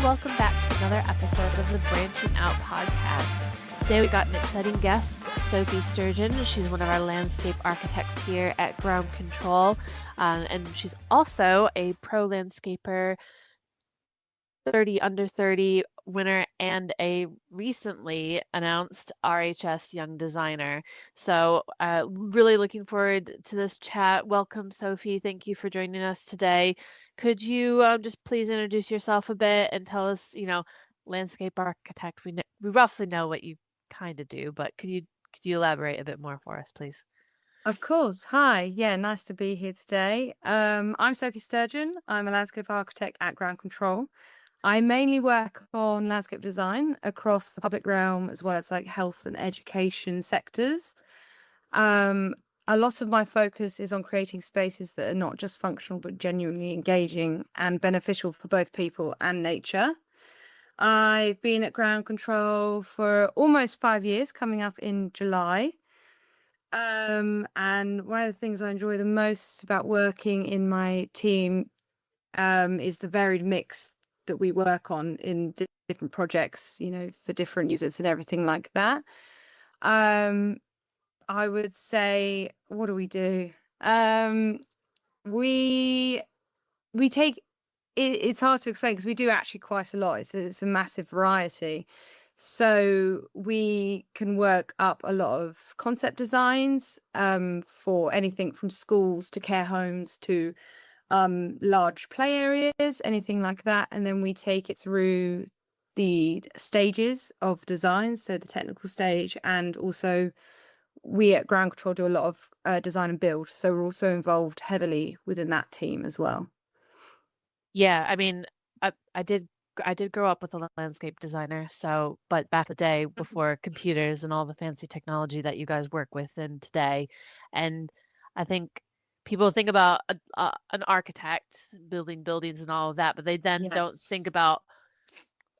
welcome back to another episode of the Branching Out podcast. Today we got an exciting guest, Sophie Sturgeon. She's one of our landscape architects here at Ground Control, and she's also a pro landscaper, 30 under 30 winner, and a recently announced RHS Young Designer. So really looking forward to this chat. Welcome, Sophie. Thank you for joining us today. Could you just please introduce yourself a bit and tell us, landscape architect, we roughly know what you kind of do, but could you elaborate a bit more for us, please? Of course. Hi. Yeah, nice to be here today. I'm Sophie Sturgeon. I'm a landscape architect at Ground Control. I mainly work on landscape design across the public realm as well as like health and education sectors. A lot of my focus is on creating spaces that are not just functional but genuinely engaging and beneficial for both people and nature. I've been at Ground Control for almost 5 years, coming up in July. And one of the things I enjoy the most about working in my team is the varied mix that we work on in different projects, for different users and everything like that. I would say, what do we do? We take it's hard to explain because we do actually quite a lot. It's a massive variety. So we can work up a lot of concept designs for anything from schools to care homes to large play areas, anything like that. And then we take it through the stages of design, so the technical stage, and also we at Ground Control do a lot of design and build. So we're also involved heavily within that team as well. Yeah, I mean, I did grow up with a landscape designer, but back in the day before computers and all the fancy technology that you guys work with in today, and I think people think about an architect building buildings and all of that, but they then don't think about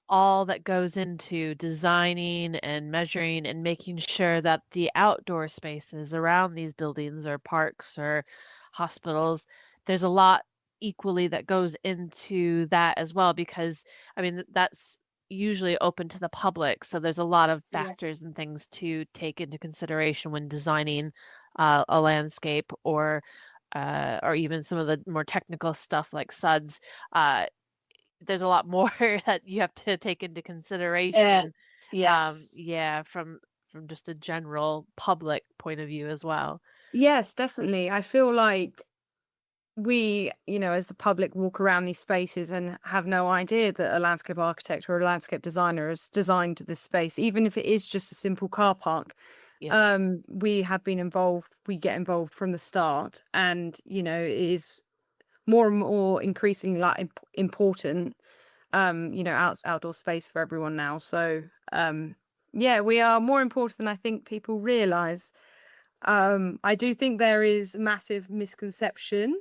all that goes into designing and measuring and making sure that the outdoor spaces around these buildings or parks or hospitals, there's a lot equally that goes into that as well, because I mean that's usually open to the public, so there's a lot of factors and things to take into consideration when designing a landscape or even some of the more technical stuff like SUDs. There's a lot more that you have to take into consideration. From just a general public point of view as well. Yes, definitely. I feel like we, as the public, walk around these spaces and have no idea that a landscape architect or a landscape designer has designed this space, even if it is just a simple car park. We have been involved, we get involved from the start, and it is more and more increasingly like important outdoor space for everyone now. So we are more important than I think people realize. I do think there is a massive misconception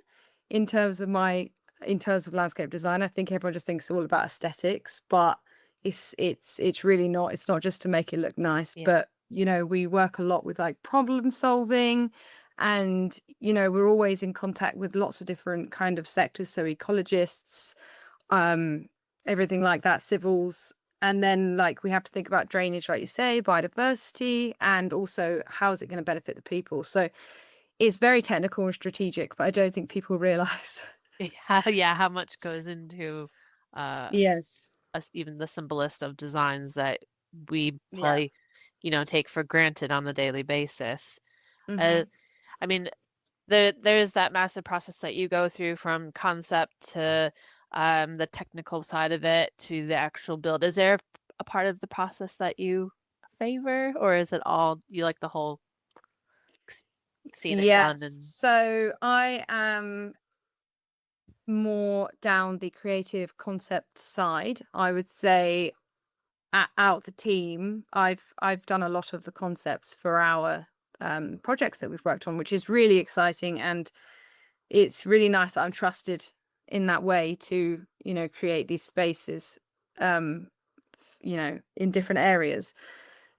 in terms of landscape design. I think everyone just thinks it's all about aesthetics, but it's really not. It's not just to make it look nice, but we work a lot with like problem solving, and we're always in contact with lots of different kind of sectors, so ecologists, everything like that, civils, and then like we have to think about drainage, like you say, biodiversity, and also how is it going to benefit the people. So it's very technical and strategic, but I don't think people realize how much goes into even the simplest of designs that we probably take for granted on the daily basis. I mean, there's that massive process that you go through from concept to the technical side of it to the actual build. Is there a part of the process that you favor, or is it all you like the whole seeing it done? So I am more down the creative concept side. I would say out the team, I've done a lot of the concepts for our projects that we've worked on, which is really exciting, and it's really nice that I'm trusted in that way to create these spaces in different areas.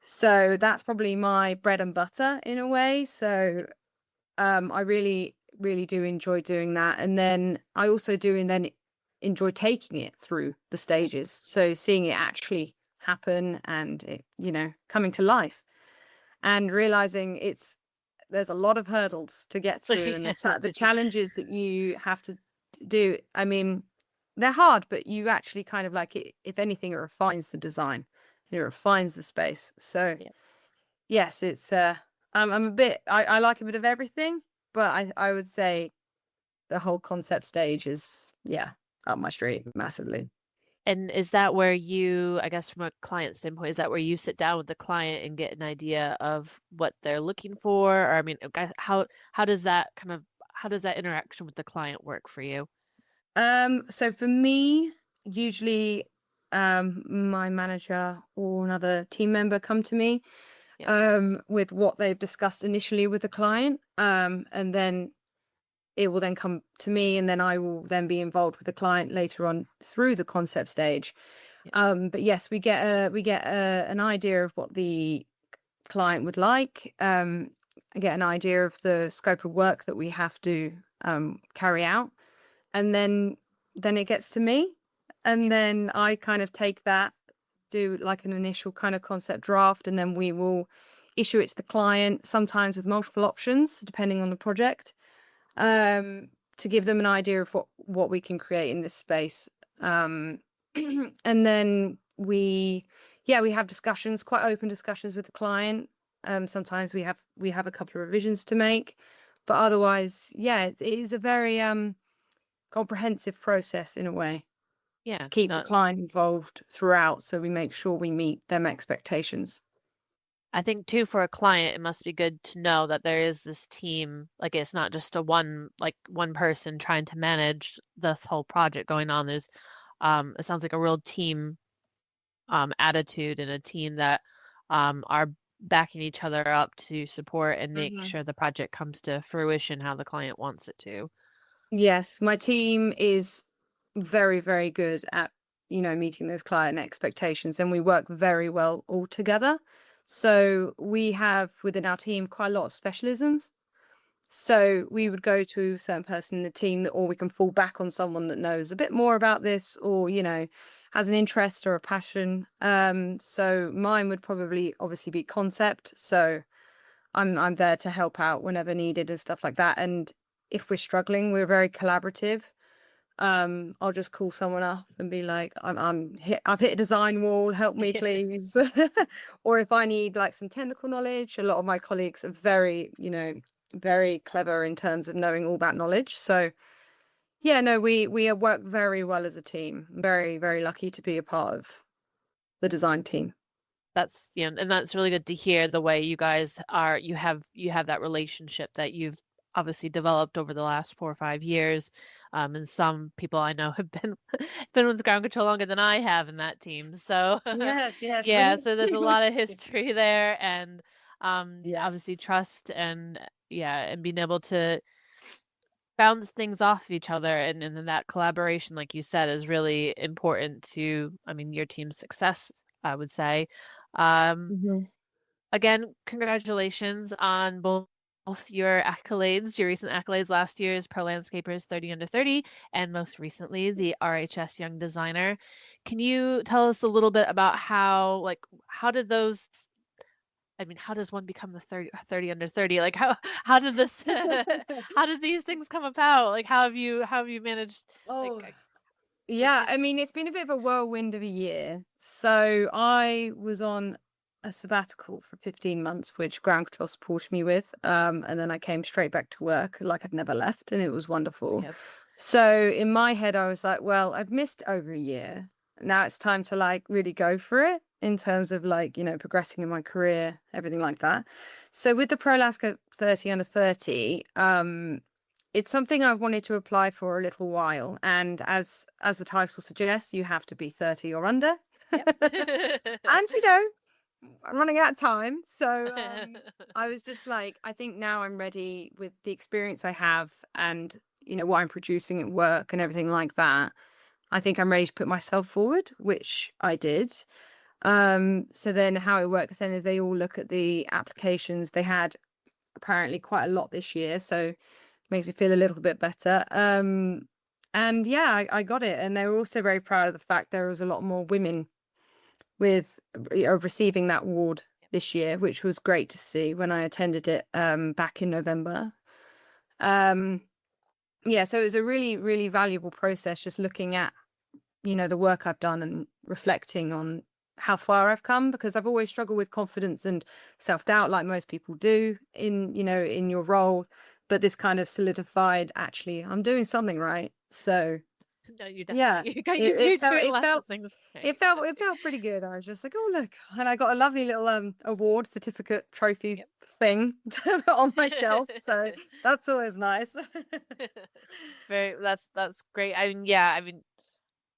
So that's probably my bread and butter in a way. So I really do enjoy doing that. And then I also do enjoy taking it through the stages. So seeing it actually happen and it, coming to life, and realizing there's a lot of hurdles to get through, and the challenges that you have to do. I mean, they're hard, but you actually kind of like it. If anything, it refines the design, it refines the space. So Yeah. yes, it's I'm a bit. I like a bit of everything, but I would say the whole concept stage is up my street massively. And is that where you, I guess from a client standpoint, is that where you sit down with the client and get an idea of what they're looking for? Or I mean, how does that how does that interaction with the client work for you? So for me, usually my manager or another team member come to me Yeah. with what they've discussed initially with the client. And then it will then come to me, and then I will then be involved with the client later on through the concept stage. Yeah. But yes, we get an idea of what the client would like. I get an idea of the scope of work that we have to carry out, and then it gets to me, and then I kind of take that, do like an initial kind of concept draft, and then we will issue it to the client, sometimes with multiple options depending on the project, to give them an idea of what we can create in this space. And then we have discussions, quite open discussions with the client. Sometimes we have a couple of revisions to make, but otherwise, it is a very comprehensive process in a way, Yeah. to keep the No, client involved throughout, so we make sure we meet them expectations. I think too for a client, it must be good to know that there is this team, like it's not just one person trying to manage this whole project going on. There's it sounds like a real team attitude and a team that are backing each other up to support and make Mhm. sure the project comes to fruition how the client wants it to. Yes, my team is very, very good at, meeting those client expectations, and we work very well all together. So we have within our team quite a lot of specialisms. So we would go to a certain person in the team that, or we can fall back on someone that knows a bit more about this, or, has an interest or a passion. So mine would probably obviously be concept. So I'm there to help out whenever needed and stuff like that. And if we're struggling, we're very collaborative. I'll just call someone up and be like, I've hit a design wall, help me please. Or if I need like some technical knowledge, a lot of my colleagues are very, very clever in terms of knowing all about knowledge. So yeah, no, we work very well as a team. Very, very lucky to be a part of the design team. That's and that's really good to hear the way you guys are you have that relationship that you've obviously developed over the last 4 or 5 years. And some people I know have been been with ground control longer than I have in that team. So Yes, yes, yeah, we so there's a lot of history there and yes. obviously trust and and being able to bounce things off of each other and then that collaboration, like you said, is really important to, I mean, your team's success, I would say. Um, Mhm. Again, congratulations on both your accolades, your recent accolades last year's Pro Landscapers 30 Under 30, and most recently the RHS Young Designer. Can you tell us a little bit about how did those, I mean, how does one become the 30 under 30? Like how did this how did these things come about? Like how have you managed like Oh, like yeah. I mean, it's been a bit of a whirlwind of a year. So I was on a sabbatical for 15 months, which ground control supported me with. And then I came straight back to work like I'd never left, and it was wonderful. yeah, So in my head, I was like, well, I've missed over a year. Now it's time to like really go for it in terms of like, progressing in my career, everything like that. So with the Pro Landscape 30 under 30, it's something I've wanted to apply for a little while. And as the title suggests, you have to be 30 or under. yep. And I'm running out of time. So I was just like, I think now I'm ready with the experience I have, and what I'm producing at work and everything like that. I think I'm ready to put myself forward, which I did. So then how it works then is they all look at the applications. They had apparently quite a lot this year, so makes me feel a little bit better. And yeah, I got it. And they were also very proud of the fact there was a lot more women with receiving that award this year, which was great to see when I attended it back in November. Um, yeah, so it was a really, really valuable process, just looking at, the work I've done and reflecting on how far I've come, because I've always struggled with confidence and self-doubt, like most people do in your role. But this kind of solidified, actually, I'm doing something right. So No, you yeah, definitely you're it felt doing it lots of felt things right. it felt pretty good. I was just like, oh look, and I got a lovely little award certificate trophy Yep. thing to put on my shelf. So that's always nice. That's great. I mean, yeah, I mean,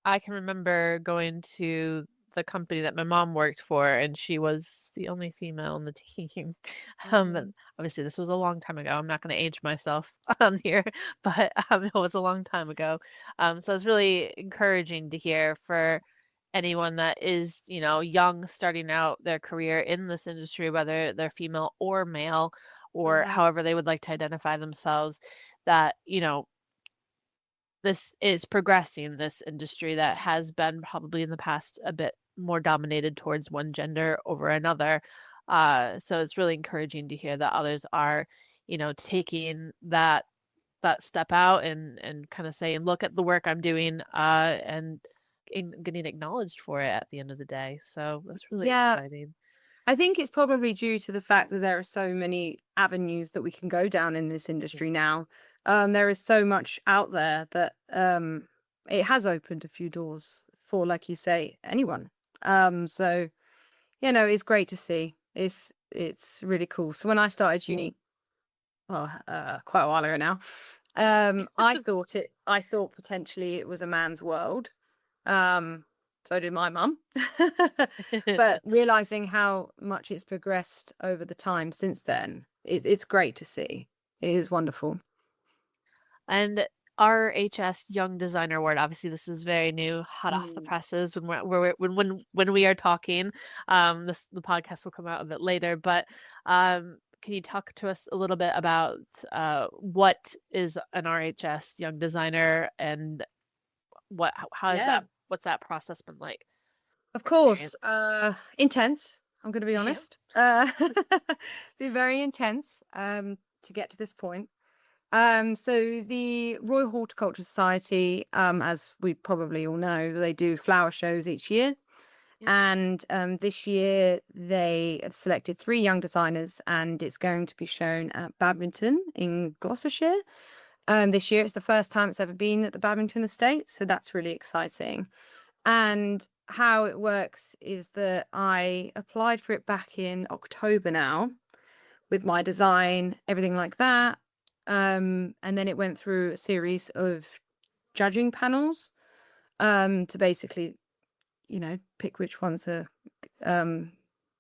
I can remember going to the company that my mom worked for, and she was the only female on the team. And Mm. obviously, this was a long time ago. I'm not going to age myself on here, but it was a long time ago. So it's really encouraging to hear for anyone that is, young, starting out their career in this industry, whether they're female or male, or Yeah. however they would like to identify themselves, that, this is progressing, this industry that has been probably in the past a bit more dominated towards one gender over another. So it's really encouraging to hear that others are, taking that step out and kind of saying, look at the work I'm doing, and getting acknowledged for it at the end of the day. So that's really Yeah, exciting. I think it's probably due to the fact that there are so many avenues that we can go down in this Yeah. industry now. There is so much out there that it has opened a few doors for, like you say, anyone. So it's great to see. It's really cool. So when I started uni, well, quite a while ago now, I thought potentially it was a man's world. Um, so did my mum. But realizing how much it's progressed over the time since then, it's great to see. It is wonderful. And RHS Young Designer Award, obviously this is very new, hot off the Mm. presses when we are talking. The podcast will come out a bit later, but can you talk to us a little bit about what is an RHS Young Designer, and how is Yeah, what's that process been like? of Experience. course. Intense. I'm going to be Yeah. honest. They're very intense to get to this point. So the Royal Horticultural Society, as we probably all know, they do flower shows each year. Yep. And this year they have selected 3 young designers, and it's going to be shown at Badminton in Gloucestershire. This year it's the first time it's ever been at the Badminton Estate, so that's really exciting. And how it works is that I applied for it back in October now with my design, everything like that. And then it went through a series of judging panels to basically, pick which ones are, going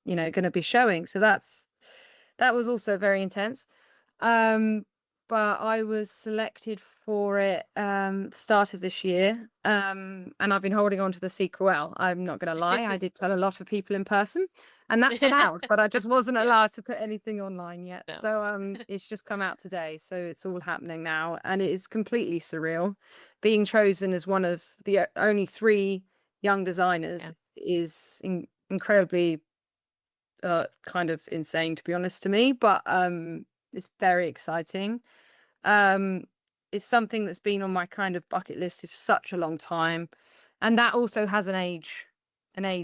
to be showing. So that was also very intense. Um, but I was selected for it the start of this year. And I've been holding on to the secret. Well, I'm not going to lie, I did tell a lot of people in person, and that's allowed, but I just wasn't Yeah. allowed to put anything online yet. No. So it's just come out today. So it's all happening now, and it is completely surreal. Being chosen as one of the only 3 young designers Yeah. is incredibly kind of insane, to be honest, to me, but it's very exciting. um it's something that's been on my kind of bucket list for such a long time, and that also has an age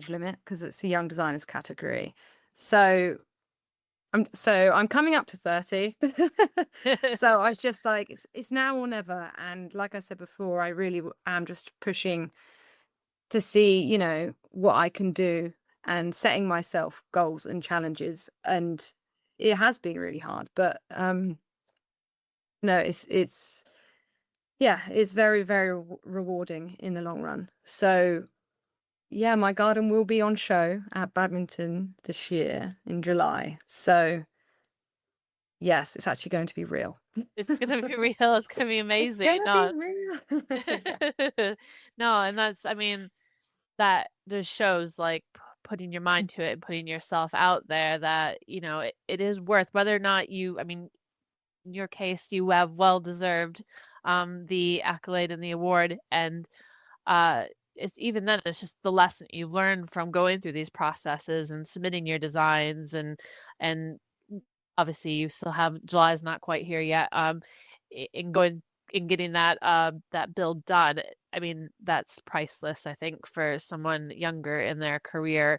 limit because it's a young designers category. So I'm coming up to 30. So I was just like, it's now or never. And like I said before, I really am just pushing to see, what I can do, and setting myself goals and challenges. And it has been really hard, but no, it's yeah, it's very, very rewarding in the long run. So yeah, my garden will be on show at Badminton this year in July. So yes, it's actually going to be real. It's gonna be real. It's gonna be It's amazing. gonna be No. real. Yeah. No, and that's, I mean, that just shows like putting your mind to it and putting yourself out there, that, it is worth, whether or not you, I mean, in your case, you have well deserved the accolade and the award. And uh, it's even then, it's just the lesson you've learned from going through these processes and submitting your designs, and obviously you still have July's not quite here yet. In going in getting that build done. I mean, that's priceless, I think, for someone younger in their career,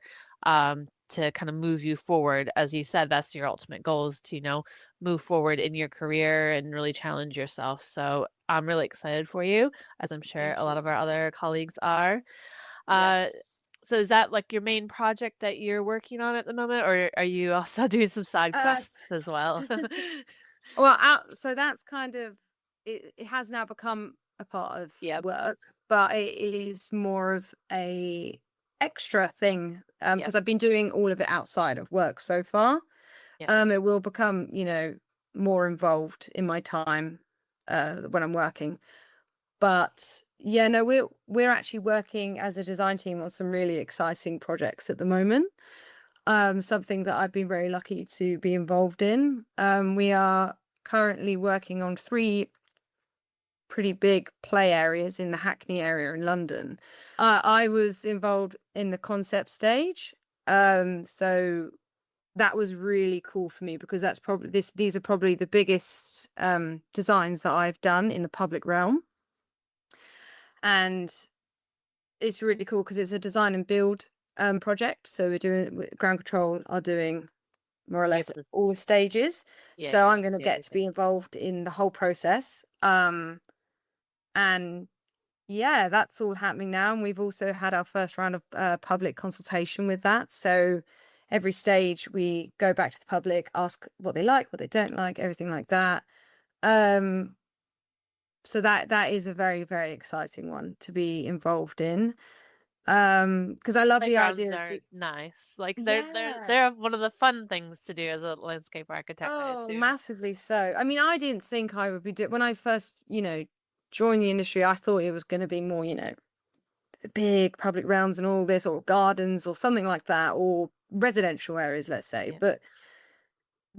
to kind of move you forward. As you said, that's your ultimate goal, is to, move forward in your career and really challenge yourself. So I'm really excited for you, as I'm sure Thank a lot you. of our other colleagues are. Uh, Yes. so is that like your main project that you're working on at the moment, or are you also doing some side Uh, quests as well? well, so that's kind of it has now become a part of Yep, work, but it is more of a extra thing, yep, because I've been doing all of it outside of work so far. yep. It will become, more involved in my time when I'm working. But yeah, no, we're actually working as a design team on some really exciting projects at the moment. Something that I've been very lucky to be involved in. We are currently working on 3 pretty big play areas in the Hackney area in London. I was involved in the concept stage. So that was really cool for me, because that's probably these are probably the biggest designs that I've done in the public realm. And it's really cool because it's a design and build project. So ground control are doing more or Yep. less all the stages. Yeah, So you I'm get going to to see get to everything. be involved in the whole process. And yeah, that's all happening now. And we've also had our first round of public consultation with that. So every stage we go back to the public, ask what they like, what they don't like, everything like that. Um, so that is a very, very exciting one to be involved in. Because I love the Playgrounds idea of are nice. Like they're yeah. they're one of the fun things to do as a landscape architect, I Oh, assume. massively so. I mean, I didn't think I would be doing when I first, joined the industry. I thought it was going to be more, big public realms and all this, or gardens, or something like that, or residential areas, let's say. Yeah, But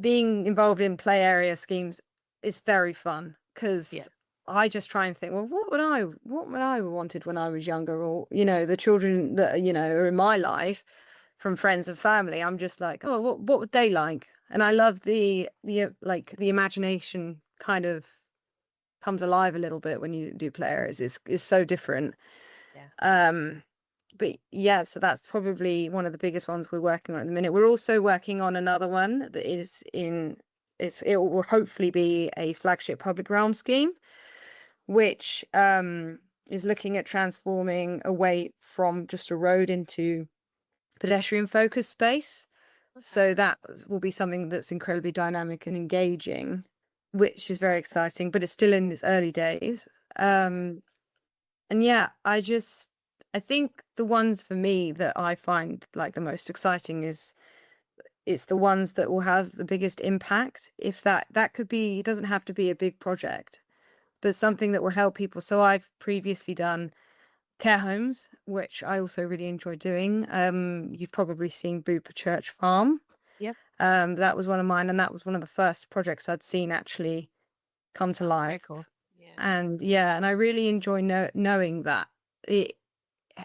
being involved in play area schemes is very fun, yeah, because I just try and think, well, what would I wanted when I was younger, or the children that are in my life from friends and family. I'm just like, oh, what would they like? And I love like the imagination kind of comes alive a little bit when you do play areas. It's so different. yeah. Um, but yeah, so that's probably one of the biggest ones we're working on at the minute. We're also working on another one that it will hopefully be a flagship public realm scheme, which is looking at transforming away from just a road into pedestrian focused space. Okay. So that will be something that's incredibly dynamic and engaging, which is very exciting, but it's still in its early days. And yeah, I think the ones for me that I find like the most exciting is it's the ones that will have the biggest impact. If that could be, it doesn't have to be a big project, but something that will help people. So I've previously done care homes, which I also really enjoy doing. You've probably seen Booper Church Farm. Yep. That was one of mine, and that was one of the first projects I'd seen actually come to Oh, very life. cool. Yeah. And yeah, and I really enjoy knowing that it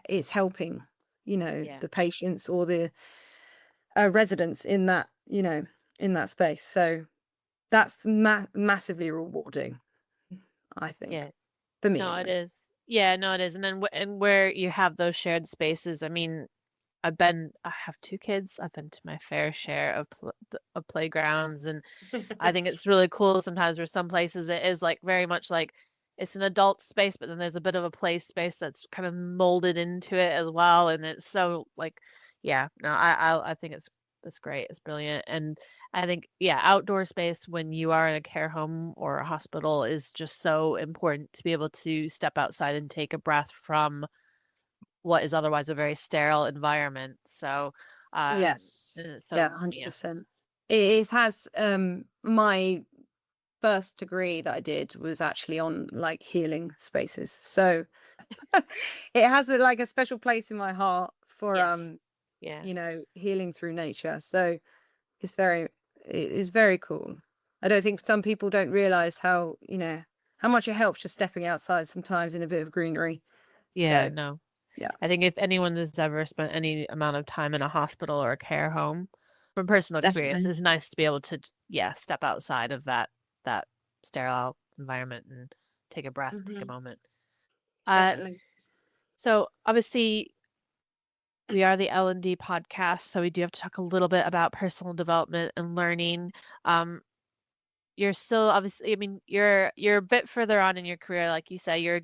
it's helping, Yeah. the patients or the residents in that, in that space. So that's massively rewarding, I think, Yeah. for me No, it anyway. is. Yeah, no, it is. And then and where you have those shared spaces, I mean, I have 2 kids. I've been to my fair share of playgrounds, and I think it's really cool sometimes where some places it is like very much like it's an adult space, but then there's a bit of a play space that's kind of molded into it as well. And it's so like, yeah, no, I think it's great. It's brilliant. And I think, yeah, outdoor space when you are in a care home or a hospital is just so important to be able to step outside and take a breath from what is otherwise a very sterile environment. So, Yes. Yeah, yeah, 100%. It has my first degree that I did was actually on like healing spaces. So it has like a special place in my heart for yes, yeah. healing through nature. So it's very cool. I don't think some people don't realize how how much it helps just stepping outside sometimes in a bit of greenery. Yeah, So no. yeah. I think if anyone has ever spent any amount of time in a hospital or a care home, from personal experience, Definitely. it's nice to be able to, yeah, step outside of that sterile environment and take a breath, take a Hmm. moment. Uh, Definitely. so obviously we are the L&D podcast, so we do have to talk a little bit about personal development and learning. Um, you're still obviously, I mean, you're a bit further on in your career, like you say, you're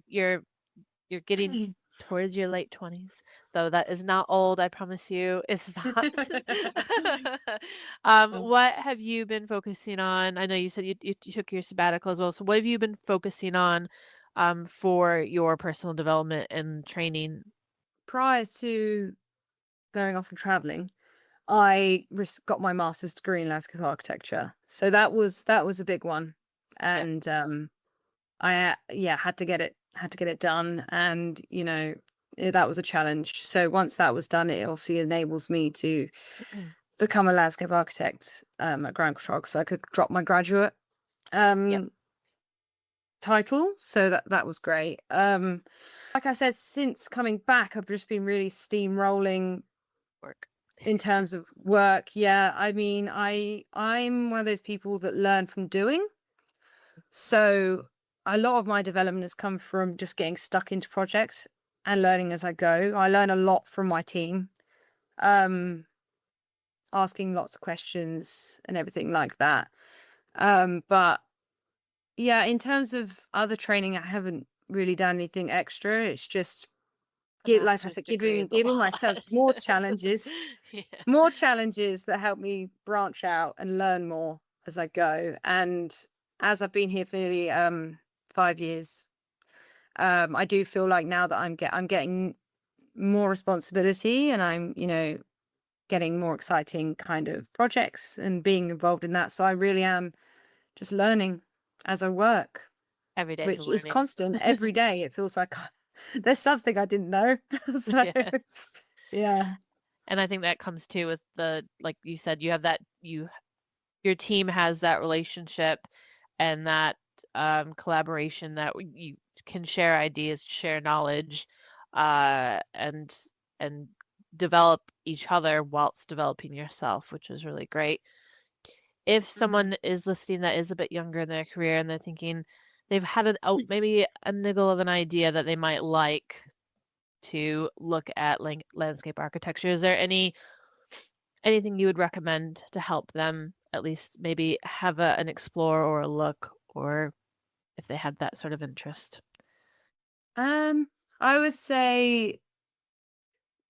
getting towards your late 20s, though that is not old, I promise you. It's not. What have you been focusing on? I know you said you took your sabbatical as well. So what have you been focusing on for your personal development and training? Prior to going off and traveling, I got my master's degree in landscape architecture. So that was a big one. Yep. And I yeah, had to get it done, and that was a challenge. So once that was done, it obviously enables me to become a landscape architect at ground control, so I could drop my graduate Yep. um title. So that was great. Like I said, since coming back, I've just been really steamrolling Work. in terms of work. Yeah, I mean, I'm one of those people that learn from doing. So a lot of my development has come from just getting stuck into projects and learning as I go. I learn a lot from my team, um, asking lots of questions and everything like that. But yeah, in terms of other training, I haven't really done anything extra. It's just A like I master's said, degree giving is a giving myself lot. Yeah. more challenges that help me branch out and learn more as I go. And as I've been here for nearly 5 years, I do feel like now that I'm getting more responsibility, and I'm getting more exciting kind of projects and being involved in that. So I really am just learning as I work, Every day's a which is learning. constant. Every day it feels like there's something I didn't know. So Yeah. yeah. And I think that comes too with like you said, you have your team has that relationship and that collaboration that you can share ideas, share knowledge, and and develop each other whilst developing yourself, which is really great. If Mhm. someone is listening that is a bit younger in their career and they're thinking they've had maybe a niggle of an idea that they might like to look at landscape architecture, is there anything you would recommend to help them at least maybe have an explore or a look, or if they had that sort of interest? Um, I would say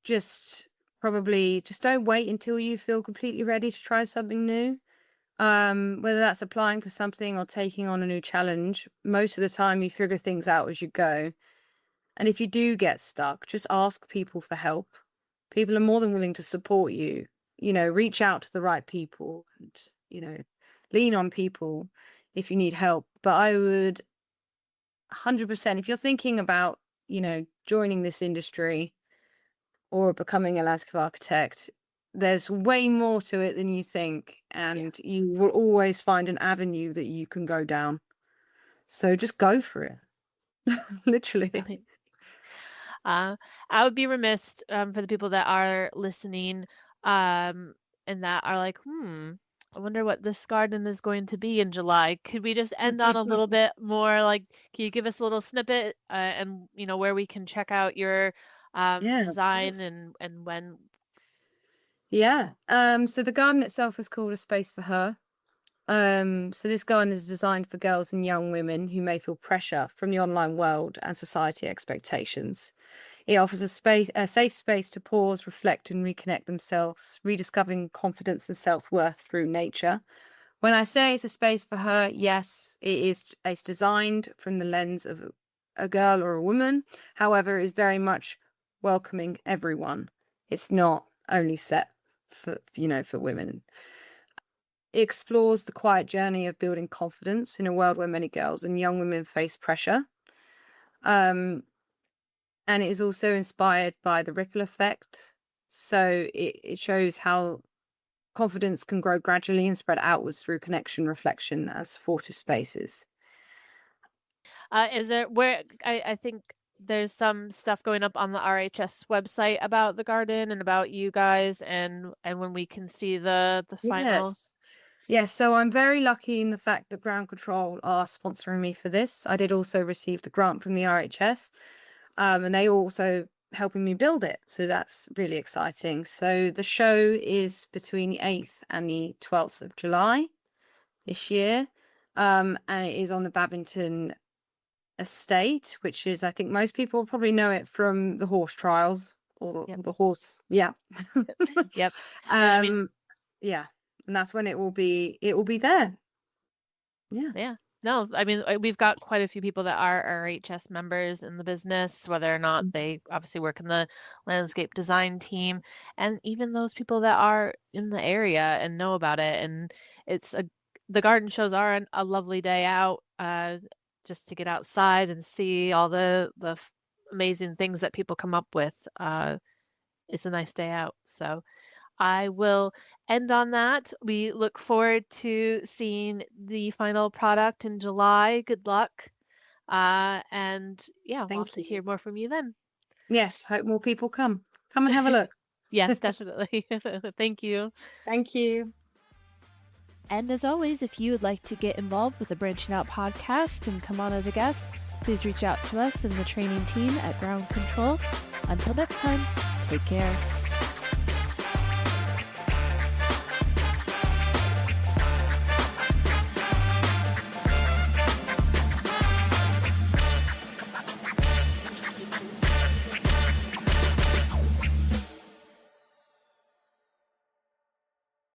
just probably just don't wait until you feel completely ready to try something new. Whether that's applying for something or taking on a new challenge, most of the time you figure things out as you go. And if you do get stuck, just ask people for help. People are more than willing to support you. Reach out to the right people and, you know, lean on people if you need help. But I would 100%, if you're thinking about, joining this industry or becoming a landscape architect, there's way more to it than you think, Yeah. and you will always find an avenue that you can go down. So just go for it. Literally. Brilliant. I would be remiss for the people that are listening um, and that are like, I wonder what this garden is going to be in July. Could we just end on a little bit more like, can you give us a little snippet and where we can check out your Yeah, of design course. and when? Yeah. So the garden itself is called A Space for Her. So this garden is designed for girls and young women who may feel pressure from the online world and society expectations. It offers a safe space to pause, reflect, and reconnect themselves, rediscovering confidence and self-worth through nature. When I say it's a space for her, yes, it is. It's designed from the lens of a girl or a woman. However, it's very much welcoming everyone. It's not only set for women. It explores the quiet journey of building confidence in a world where many girls and young women face pressure. Um, and it is also inspired by the ripple effect. So it shows how confidence can grow gradually and spread outwards through connection, reflection, and supportive spaces. Is there where I think there's some stuff going up on the RHS website about the garden and about you guys and when we can see the final. Yes. Yes, so I'm very lucky in the fact that Ground Control are sponsoring me for this. I did also receive the grant from the RHS, and they also helping me build it. So that's really exciting. So the show is between the 8th and the 12th of July this year. And it is on the Babington estate, which is, I think most people probably know it from the horse trials or Yep. the horse. Yeah. Yep. I mean, Yeah. And that's when it will be there. Yeah. yeah. No, I mean, we've got quite a few people that are RHS members in the business, whether or not they obviously work in the landscape design team, and even those people that are in the area and know about it. And the garden shows are a lovely day out, just to get outside and see all the amazing things that people come up with. It's a nice day out. So I will end on that. We look forward to seeing the final product in July. Good luck. And yeah, we'll have Thank to hear you. more from you then. Yes, hope more people come. Come and have a look. Yes, definitely. Thank you. Thank you. And as always, if you would like to get involved with the Branching Out podcast and come on as a guest, please reach out to us in the training team at Ground Control. Until next time, take care.